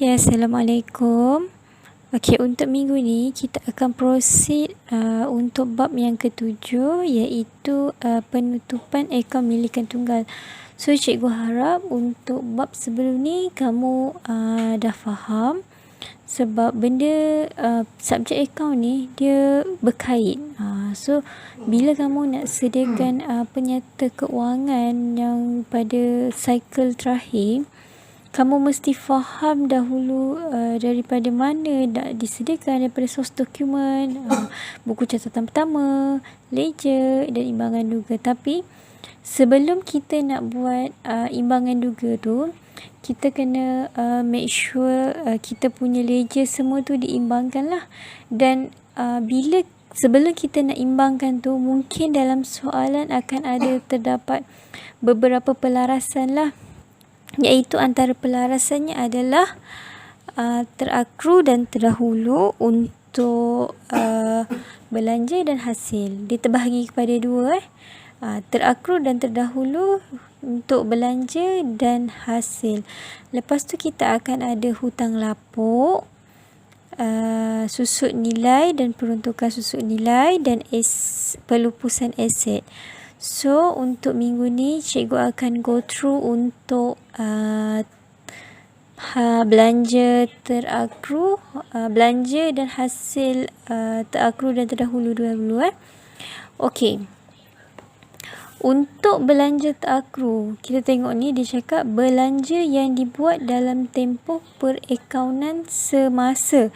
Okay, Assalamualaikum. Okay, untuk minggu ni kita akan proceed untuk bab yang ketujuh, iaitu penutupan akaun milikan tunggal. So, cikgu harap untuk bab sebelum ni kamu dah faham, sebab benda subjek akaun ni dia berkait. So, bila kamu nak sediakan penyata keuangan yang pada cycle terakhir, kamu mesti faham dahulu daripada mana nak disediakan, daripada source dokumen, buku catatan pertama, ledger dan imbangan duga. Tapi sebelum kita nak buat imbangan duga tu, kita kena make sure kita punya ledger semua tu diimbangkan lah. Dan sebelum kita nak imbangkan tu, mungkin dalam soalan akan ada terdapat beberapa pelarasan lah, iaitu antara pelarasannya adalah terakru dan terdahulu untuk belanja dan hasil. Dia terbahagi kepada dua, terakru dan terdahulu untuk belanja dan hasil. Lepas tu kita akan ada hutang lapuk, susut nilai dan peruntukan susut nilai, dan pelupusan aset. So, untuk minggu ni cikgu akan go through untuk belanja terakru, belanja dan hasil terakru dan terdahulu dulu. Okey. Untuk belanja terakru, kita tengok ni dia cakap belanja yang dibuat dalam tempoh perakaunan semasa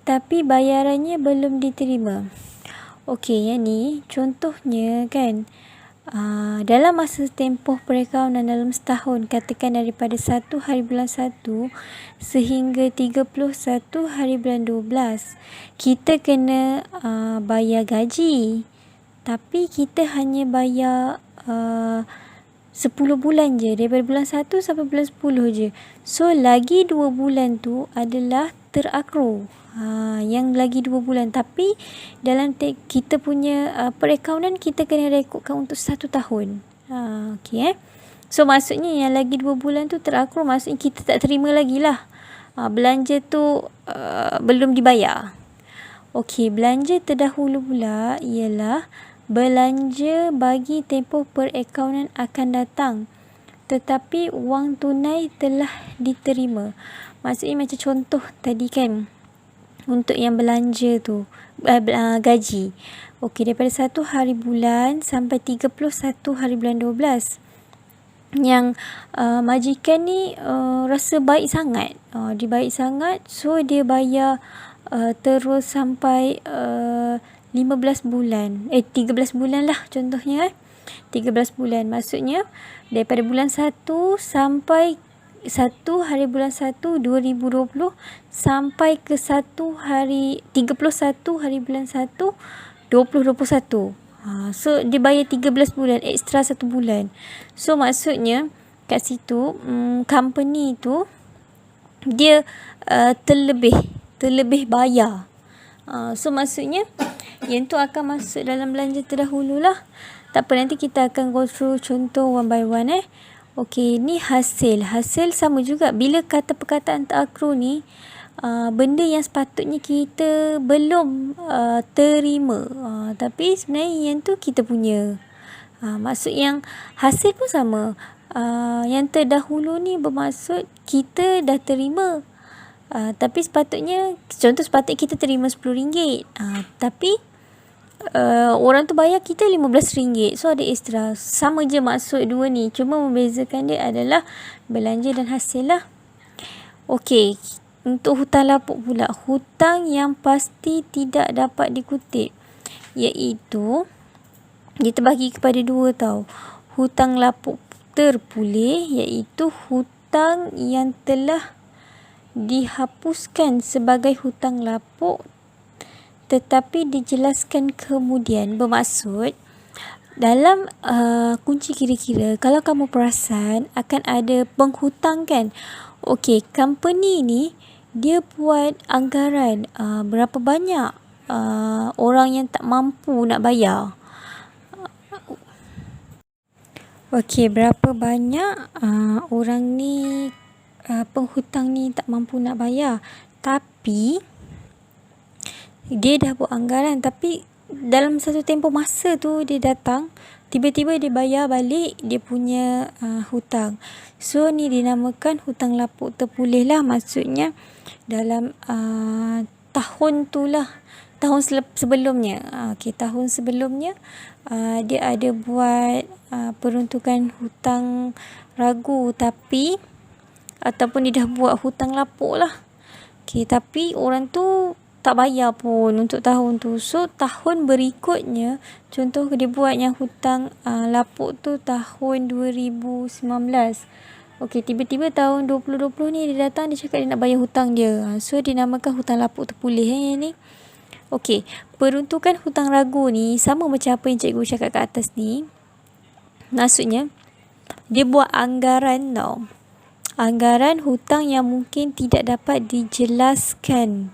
tapi bayarannya belum diterima. Okey, yang ni contohnya kan, dalam masa tempoh perakaunan dalam setahun, katakan daripada 1 hari bulan 1 sehingga 31 hari bulan 12, kita kena bayar gaji, tapi kita hanya bayar 10 bulan je, daripada bulan 1 sampai bulan 10 je. So lagi 2 bulan tu adalah terakru, yang lagi 2 bulan. Tapi dalam kita punya perakaunan, kita kena rekodkan untuk 1 tahun. Okay, so maksudnya yang lagi 2 bulan tu terakru, maksudnya kita tak terima lagi lah, belanja tu belum dibayar. Okey, belanja terdahulu pula ialah belanja bagi tempoh perakaunan akan datang tetapi wang tunai telah diterima. Maksudnya macam contoh tadi kan, untuk yang belanja tu, gaji. Okey, daripada 1 hari bulan sampai 31 hari bulan 12. Yang majikan ni rasa baik sangat. Dia baik sangat, so dia bayar terus sampai 15 bulan. 13 bulan lah contohnya. 13 bulan. Maksudnya daripada bulan 1 sampai 1 hari bulan 1 2020 sampai ke 1 hari 31 hari bulan 1 2021. So dia bayar 13 bulan, ekstra 1 bulan. So maksudnya kat situ company tu dia terlebih bayar. So maksudnya yang tu akan masuk dalam belanja terdahulu lah. Tak apa, nanti kita akan go through contoh one by one. Okey, ni hasil. Hasil sama juga. Bila kata perkataan terakru ni, benda yang sepatutnya kita belum terima, tapi sebenarnya yang tu kita punya. Maksud yang hasil pun sama. Yang terdahulu ni bermaksud kita dah terima, tapi sepatutnya kita terima RM10, tapi orang tu bayar kita RM15. So ada ekstra. Sama je maksud dua ni, cuma membezakan dia adalah belanja dan hasil lah. Okey, untuk hutang lapuk pula, hutang yang pasti tidak dapat dikutip, iaitu dia terbagi kepada dua tau. Hutang lapuk terpulih, iaitu hutang yang telah dihapuskan sebagai hutang lapuk tetapi dijelaskan kemudian. Bermaksud dalam kunci kira-kira, kalau kamu perasan akan ada penghutang kan. Okey, company ni dia buat anggaran berapa banyak orang yang tak mampu nak bayar. Okey, berapa banyak orang ni penghutang ni tak mampu nak bayar, tapi dia dah buat anggaran, tapi dalam satu tempoh masa tu dia datang, tiba-tiba dia bayar balik dia punya hutang. So ni dinamakan hutang lapuk terpulih lah. Maksudnya dalam tahun tu lah, tahun sebelumnya. Tahun sebelumnya dia ada buat peruntukan hutang ragu, tapi ataupun dia dah buat hutang lapuk lah. Tapi orang tu tak bayar pun untuk tahun tu. So tahun berikutnya, contoh dia buat yang hutang lapuk tu tahun 2019. Tiba-tiba tahun 2020 ni dia datang, dia cakap dia nak bayar hutang dia. So dinamakan hutang lapuk terpulih ni. Peruntukan hutang ragu ni sama macam apa yang cikgu cakap kat atas ni. Maksudnya dia buat anggaran tau. Anggaran hutang yang mungkin tidak dapat dijelaskan,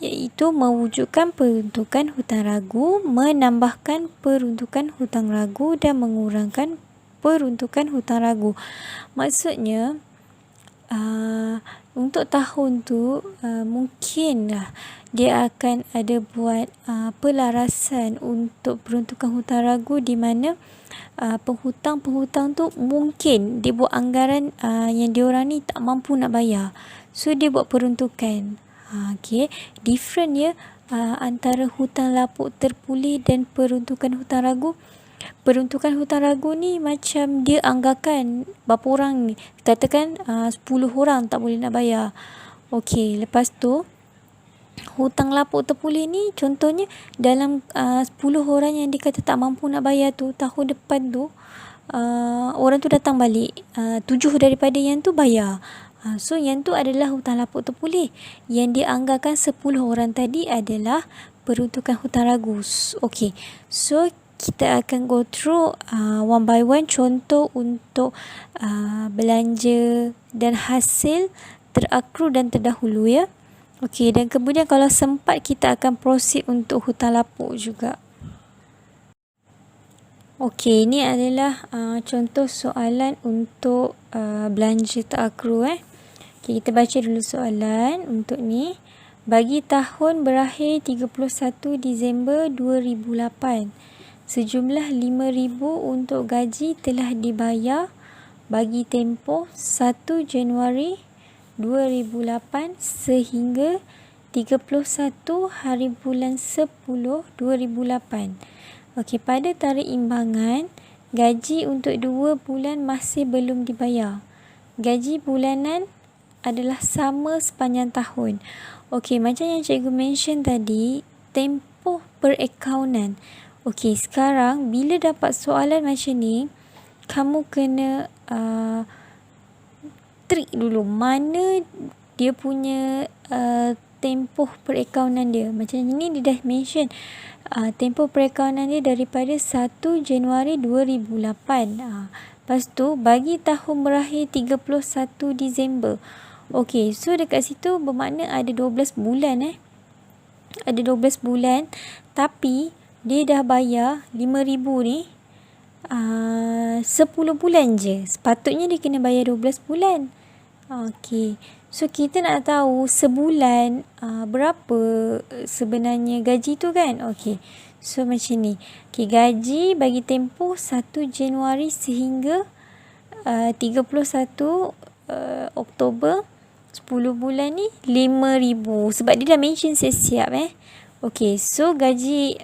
iaitu mewujudkan peruntukan hutang ragu, menambahkan peruntukan hutang ragu dan mengurangkan peruntukan hutang ragu. Maksudnya untuk tahun tu mungkinlah dia akan ada buat pelarasan untuk peruntukan hutang ragu, di mana penghutang-penghutang tu mungkin dia buat anggaran yang diorang ni tak mampu nak bayar. So dia buat peruntukan. Different ya antara hutang lapuk terpulih dan peruntukan hutang ragu. Peruntukan hutang ragu ni macam dia anggarkan berapa orang ni. Katakan 10 orang tak boleh nak bayar. Lepas tu hutang lapuk terpulih ni contohnya dalam 10 orang yang dikata tak mampu nak bayar tu, tahun depan tu orang tu datang balik, 7 daripada yang tu bayar. So yang tu adalah hutang lapuk terpulih. Yang dianggarkan 10 orang tadi adalah peruntukan hutang ragu. So kita akan go through one by one contoh untuk belanja dan hasil terakru dan terdahulu ya. Dan kemudian kalau sempat kita akan proceed untuk hutang lapuk juga. Ini adalah contoh soalan untuk belanja terakru. Kita baca dulu soalan untuk ni. Bagi tahun berakhir 31 Disember 2008, sejumlah RM5,000 untuk gaji telah dibayar bagi tempoh 1 Januari 2008 sehingga 31 hari bulan 10 2008. Pada tarikh imbangan, gaji untuk 2 bulan masih belum dibayar. Gaji bulanan adalah sama sepanjang tahun. Macam yang cikgu mention tadi, tempoh perakaunan. Sekarang bila dapat soalan macam ni, kamu kena trik dulu mana dia punya tempoh perakaunan dia. Macam ni dia dah mention tempoh perakaunan dia daripada 1 Januari 2008. Lepas tu bagi tahun berakhir 31 Disember. So dekat situ bermakna ada 12 bulan ada 12 bulan, tapi dia dah bayar RM5,000 ni 10 bulan je. Sepatutnya dia kena bayar 12 bulan. So kita nak tahu sebulan berapa sebenarnya gaji tu kan. So macam ni. Gaji bagi tempoh 1 Januari sehingga 31 Oktober, 10 bulan ni RM5,000. Sebab dia dah mention siap-siap so gaji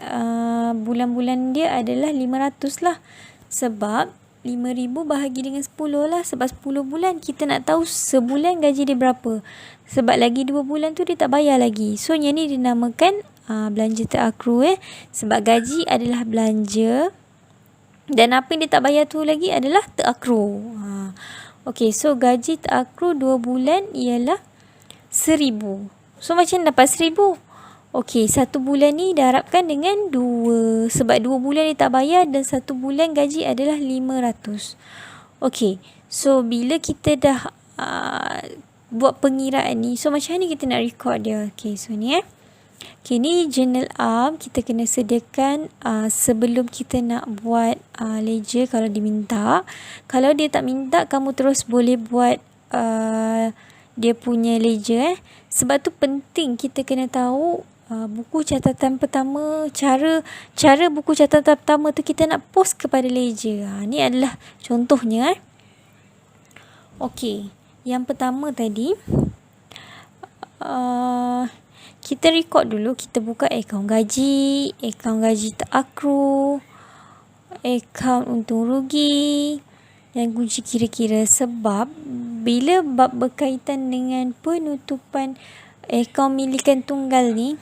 bulan-bulan dia adalah RM500 lah. Sebab RM5,000 bahagi dengan 10 lah. Sebab 10 bulan kita nak tahu sebulan gaji dia berapa. Sebab lagi 2 bulan tu dia tak bayar lagi. So yang ni dinamakan belanja terakru Sebab gaji adalah belanja dan apa yang dia tak bayar tu lagi adalah terakru. So gaji terakru 2 bulan ialah RM1,000. So macam dapat RM1,000? 1 bulan ni diharapkan dengan 2. Sebab 2 bulan dia tak bayar dan 1 bulan gaji adalah RM500. So bila kita dah buat pengiraan ni, so macam mana kita nak record dia? So ni ni journal kita kena sediakan sebelum kita nak buat ledger kalau diminta. Kalau dia tak minta, kamu terus boleh buat dia punya ledger Sebab tu penting kita kena tahu buku catatan pertama, cara buku catatan pertama tu kita nak post kepada ledger. Ni adalah contohnya. Okey, yang pertama tadi kita record dulu, kita buka akaun gaji tak akru, akaun untung rugi dan kunci kira-kira. Sebab bila bab berkaitan dengan penutupan akaun milikan tunggal ni,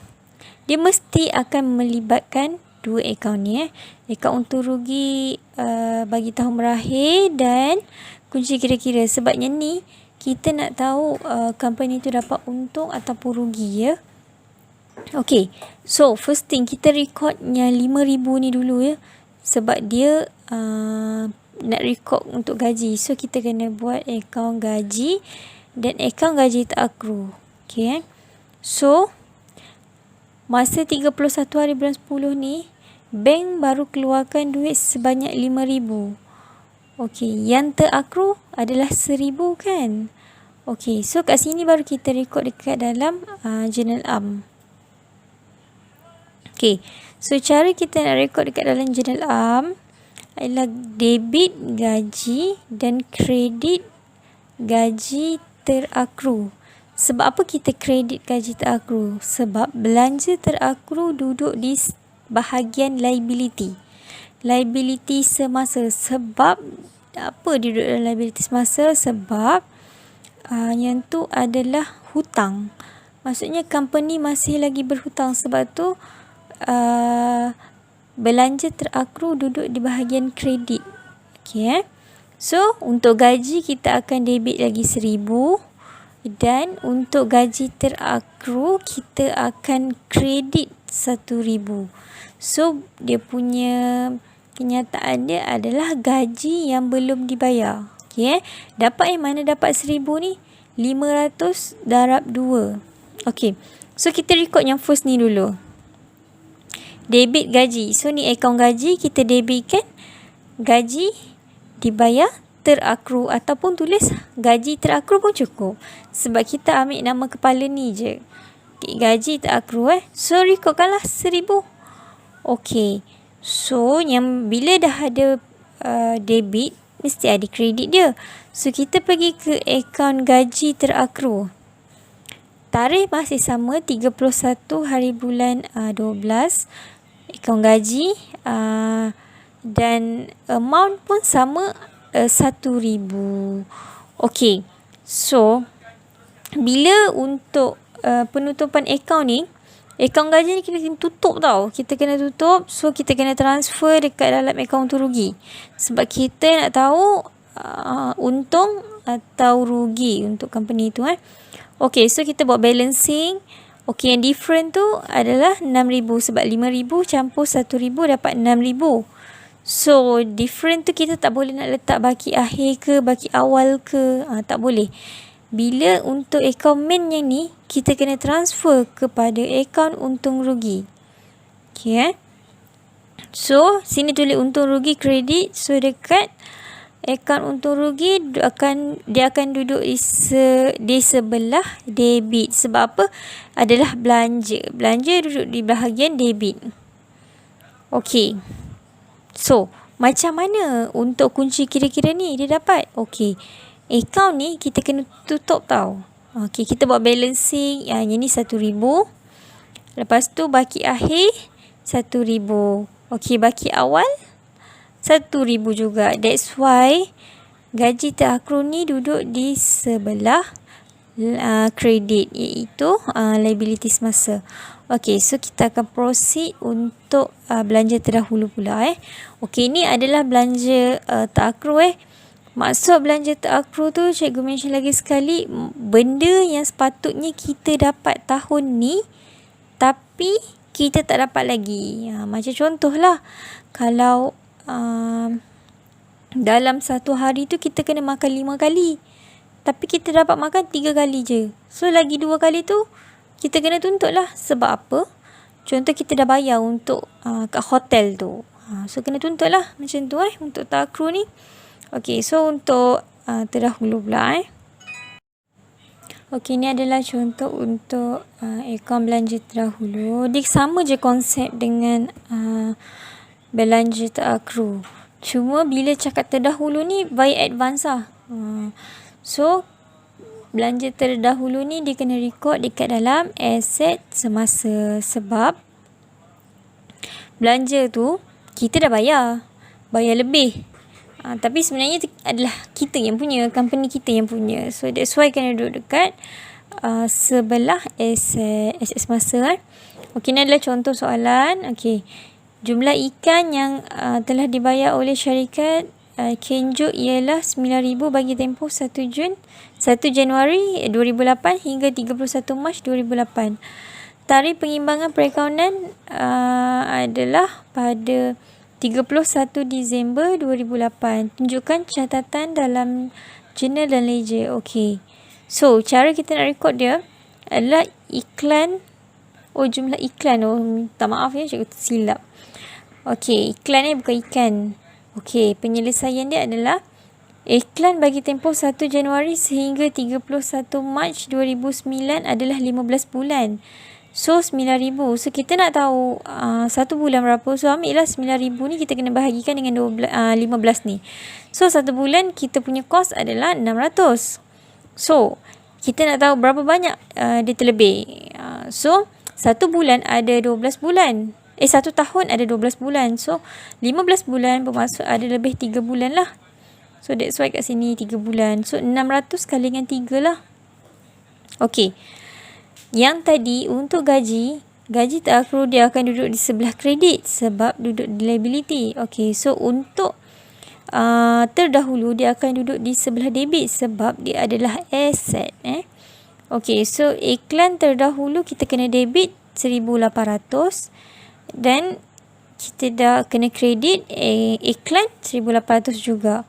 dia mesti akan melibatkan dua akaun ni. Akaun untung rugi bagi tahun berakhir dan kunci kira-kira. Sebabnya ni kita nak tahu company tu dapat untung ataupun rugi, ya. Okay, so first thing kita recordnya 5,000 ni dulu, ya. Sebab dia nak record untuk gaji. So kita kena buat akaun gaji dan akaun gaji tak akru. Okay, so masa 31 hari bulan 10 ni, bank baru keluarkan duit sebanyak 5,000. Okey, yang terakru adalah 1,000 kan? Okey, so kat sini baru kita record dekat dalam journal am. Okey, so cara kita nak record dekat dalam journal am adalah debit gaji dan kredit gaji terakru. Sebab apa kita kredit gaji terakru? Sebab belanja terakru duduk di bahagian liability. Liability semasa. Sebab apa dia duduk dalam liability semasa? Sebab yang tu adalah hutang. Maksudnya company masih lagi berhutang. Sebab tu belanja terakru duduk di bahagian kredit. Okay, so untuk gaji kita akan debit lagi 1,000 dan untuk gaji terakru kita akan kredit 1,000. So dia punya kenyataan dia adalah gaji yang belum dibayar. Okay, dapat yang mana dapat 1,000 ni? 500 darab 2. Okay, so kita record yang first ni dulu. Debit gaji. So ni akaun gaji, kita debitkan gaji dibayar terakru ataupun tulis gaji terakru pun cukup. Sebab kita ambil nama kepala ni je. Okay, gaji terakru So recordkanlah 1,000. Okay, so yang bila dah ada debit, mesti ada kredit dia. So kita pergi ke akaun gaji terakru. Tarikh masih sama, 31 hari bulan 12. Akaun gaji dan amount pun sama, 1,000. Okey, so bila untuk penutupan akaun ni, akaun gaji ni kita kena tutup tau. Kita kena tutup, so kita kena transfer dekat dalam akaun untung rugi. Sebab kita nak tahu untung atau rugi untuk company tu. Okey, so kita buat balancing. Okey, yang different tu adalah 6,000 sebab 5,000 campur 1,000 dapat 6,000. So, different tu kita tak boleh nak letak baki akhir ke, baki awal ke. Tak boleh. Bila untuk akaun main yang ni, kita kena transfer kepada akaun untung rugi. Okay, so, sini tulis untung rugi kredit. So, dekat akaun untung rugi dia akan duduk di sebelah debit. Sebab apa? Adalah belanja. Belanja duduk di bahagian debit. Okey. So, macam mana untuk kunci kira-kira ni dia dapat? Okey. Akaun ni kita kena tutup tau. Okey, kita buat balancing. Yang ni 1,000. Lepas tu baki akhir 1,000. Okey, baki awal 1,000 juga. That's why gaji terakru ni duduk di sebelah kredit, iaitu liability semasa. Okey, so kita akan proceed untuk belanja terdahulu pula. Okey, ni adalah belanja terakru. Maksud belanja terakru tu, cikgu mention lagi sekali, benda yang sepatutnya kita dapat tahun ni tapi kita tak dapat lagi. Macam contohlah, kalau dalam satu hari tu kita kena makan 5 kali tapi kita dapat makan 3 kali je. So lagi 2 kali tu kita kena tuntut lah. Sebab apa? Contoh kita dah bayar untuk kat hotel tu. So kena tuntut lah. Macam tu untuk terakru ni. Okay, so untuk terdahulu pula Okey, ini adalah contoh untuk akaun belanja terdahulu. Dia sama je konsep dengan belanja terakhir. Cuma bila cakap terdahulu ni via advance lah. So, belanja terdahulu ni dia kena record dekat dalam aset semasa. Sebab belanja tu kita dah bayar lebih. Tapi sebenarnya adalah kita yang punya, company kita yang punya. So that's why kena duduk dekat sebelah aset semasa. Okey, ini adalah contoh soalan. Okey, jumlah ikan yang telah dibayar oleh syarikat Kenjo ialah 9,000 bagi tempoh 1 Januari 2008 hingga 31 Mac 2008. Tarikh pengimbangan perakaunan adalah pada 31 Disember 2008. Tunjukkan catatan dalam jurnal dan ledger. Okey. So, cara kita nak record dia adalah iklan. Jumlah iklan. Minta maaf ya, cikgu silap. Okey, iklan ni bukan ikan. Okey, penyelesaian dia adalah iklan bagi tempoh 1 Januari sehingga 31 Mac 2009 adalah 15 bulan. So, 9,000. So, kita nak tahu 1 bulan berapa. So, ambil lah 9,000 ni kita kena bahagikan dengan 15 ni. So, 1 bulan kita punya kos adalah 600. So, kita nak tahu berapa banyak dia terlebih. So, 1 bulan ada 12 bulan. 1 tahun ada 12 bulan. So, 15 bulan bermaksud ada lebih 3 bulan lah. So, that's why kat sini 3 bulan. So, 600 kali dengan 3 lah. Okey. Yang tadi untuk gaji terakhir dia akan duduk di sebelah kredit sebab duduk di liability. Okey, so untuk terdahulu dia akan duduk di sebelah debit sebab dia adalah aset. Okey, so iklan terdahulu kita kena debit 1,800 dan kita dah kena kredit iklan 1,800 juga.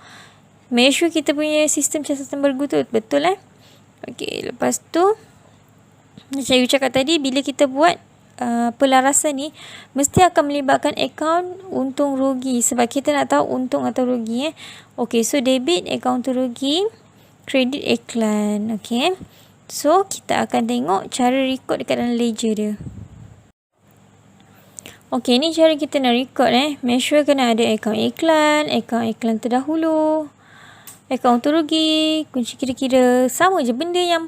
Make sure kita punya sistem catatan bergu tu betul. Okey, lepas tu macam you cakap tadi, bila kita buat pelarasan ni mesti akan melibatkan akaun untung rugi sebab kita nak tahu untung atau rugi. Okey, so debit akaun untung rugi, kredit iklan. Okey, so kita akan tengok cara record dekat dalam ledger dia. Okey, ni cara kita nak record. Make sure kena ada akaun iklan terdahulu, akaun untung rugi, kunci kira-kira. Sama je benda yang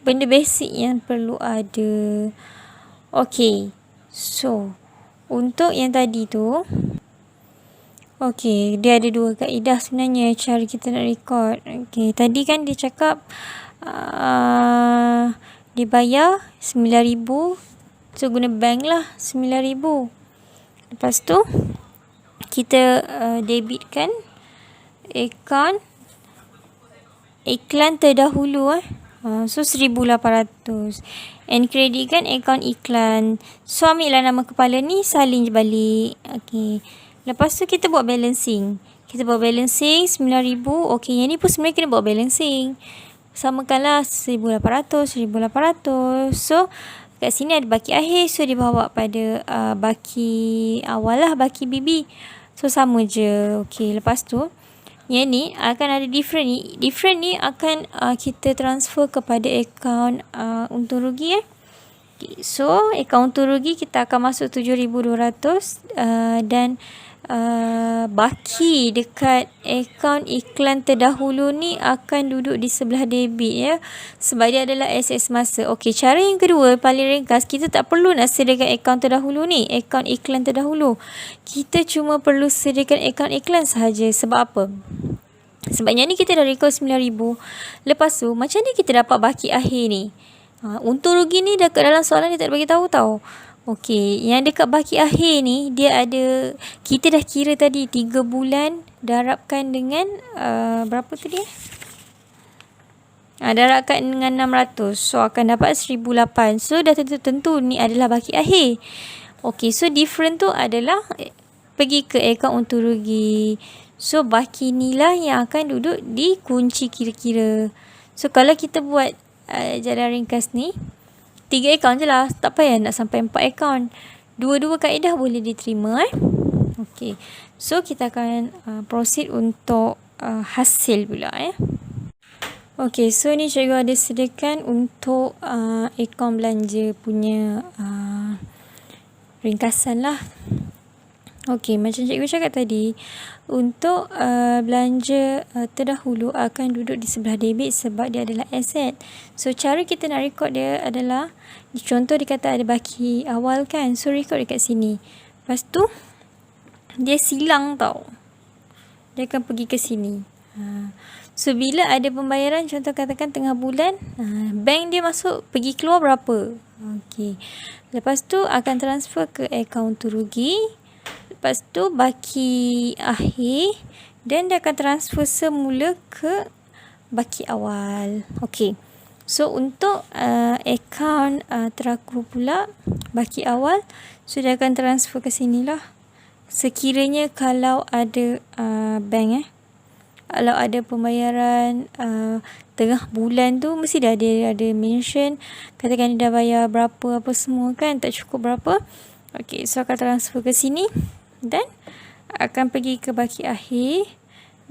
benda basic yang perlu ada. Okey, so untuk yang tadi tu, okey, dia ada 2 kaedah sebenarnya cara kita nak record. Okey, tadi kan dia cakap dibayar 9,000. So, guna bank lah 9,000. Lepas tu, kita debitkan akaun iklan terdahulu. So, 1,800. And kreditkan akaun iklan. So, ambil lah nama kepala ni, salin je balik. Okey. Lepas tu, kita buat balancing. 9,000. Okey, yang ni pun sebenarnya kena buat balancing. Samakanlah 1,800, 1,800. So, kat sini ada baki akhir. So, dia bawa pada baki awal lah, baki BB. So, sama je. Okey, lepas tu, yang ni akan ada different ni. Different ni akan kita transfer kepada akaun untung rugi. Okay. So, akaun untung rugi kita akan masuk 7,200 dan baki dekat akaun iklan terdahulu ni akan duduk di sebelah debit sebab dia adalah aset semasa. Okey, cara yang kedua paling ringkas, kita tak perlu nak sediakan akaun terdahulu ni, akaun iklan terdahulu. Kita cuma perlu sediakan akaun iklan sahaja. Sebab apa? Sebab yang ni kita dah record 9,000. Lepas tu macam ni kita dapat baki akhir ni. Untung rugi ni dekat dalam soalan ni tak bagi tahu tau. Okey, yang dekat baki akhir ni dia ada, kita dah kira tadi 3 bulan darabkan dengan berapa tu dia? Darabkan dengan 600. So akan dapat 1,800. So dah tentu ni adalah baki akhir. Okey, so different tu adalah pergi ke akaun untung rugi. So baki ni lah yang akan duduk di kunci kira-kira. So kalau kita buat jalan ringkas ni 3 akaun je lah. Tak payah nak sampai 4 akaun. 2 kaedah boleh diterima. Okey. So, kita akan proceed untuk hasil pula. Okey, so ni cikgu ada sediakan untuk akaun belanja punya ringkasan lah. Okey, macam cikgu cakap tadi, untuk belanja terdahulu akan duduk di sebelah debit sebab dia adalah aset. So, cara kita nak record dia adalah, contoh dia kata ada baki awal kan, so record dekat sini. Lepas tu, dia silang tau. Dia akan pergi ke sini. So, bila ada pembayaran, contoh katakan tengah bulan, bank dia masuk, pergi keluar berapa. Okey. Lepas tu, akan transfer ke akaun terugi. Lepas tu, baki akhir. Dan dia akan transfer semula ke baki awal. Okey. So, untuk akaun terakhir pula, baki awal, so dia akan transfer ke sini lah. Sekiranya kalau ada bank kalau ada pembayaran tengah bulan tu, mesti dah ada mention, katakan dia dah bayar berapa apa semua kan, tak cukup berapa. Okey, so akan transfer ke sini dan akan pergi ke baki akhir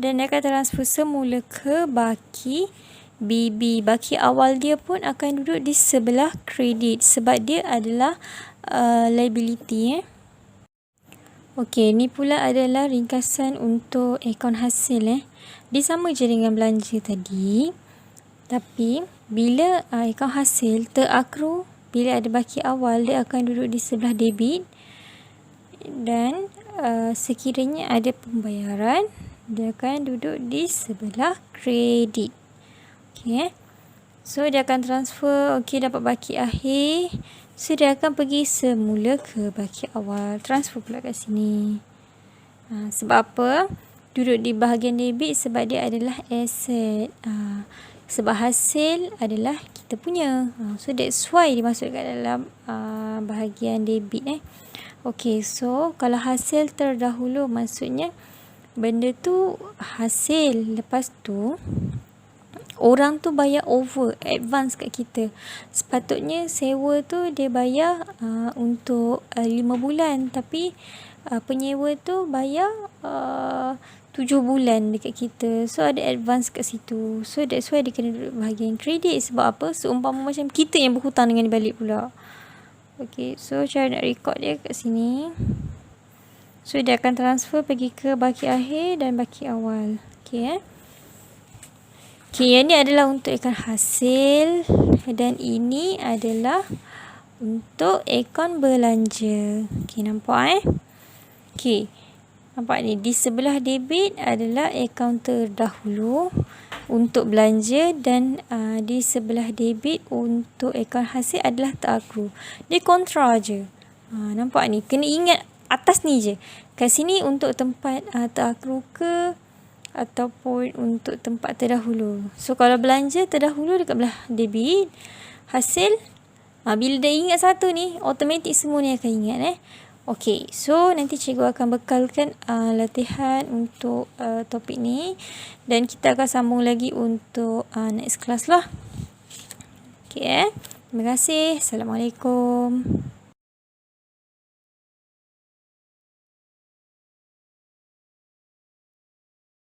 dan dia akan transfer semula ke baki BB. Baki awal dia pun akan duduk di sebelah kredit sebab dia adalah liability. Okey, ni pula adalah ringkasan untuk akaun hasil. Dia sama je dengan belanja tadi. Tapi, bila akaun hasil terakru, bila ada baki awal, dia akan duduk di sebelah debit. Dan sekiranya ada pembayaran, dia akan duduk di sebelah kredit. Okey. So, dia akan transfer, dapat baki akhir. So, dia akan pergi semula ke baki awal. Transfer pula kat sini. Sebab apa? Duduk di bahagian debit sebab dia adalah aset. Sebab hasil adalah kita punya. So, that's why dia masuk kat dalam bahagian debit. Okey, so kalau hasil terdahulu maksudnya benda tu hasil. Lepas tu, orang tu bayar over, advance kat kita. Sepatutnya sewa tu dia bayar untuk 5 bulan. Tapi penyewa tu bayar 7 bulan dekat kita. So, ada advance kat situ. So, that's why dia kena duduk bahagian kredit. Sebab apa? Seumpama macam kita yang berhutang dengan dia balik pula. Okay, so cara nak record dia kat sini. So, dia akan transfer pergi ke baki akhir dan baki awal. Okay, Okay, yang ni adalah untuk akaun hasil. Dan ini adalah untuk akaun belanja. Okay, nampak Okay. Nampak ni, di sebelah debit adalah akaun terdahulu untuk belanja dan di sebelah debit untuk akaun hasil adalah terakru. Dia kontra je. Nampak ni, kena ingat atas ni je. Kat sini untuk tempat terakru ke ataupun untuk tempat terdahulu. So, kalau belanja terdahulu dekat belah debit, hasil, bila dah ingat satu ni, automatik semua ni akan ingat. Okey, so nanti cikgu akan bekalkan latihan untuk topik ni dan kita akan sambung lagi untuk next class lah. Okey, terima kasih. Assalamualaikum.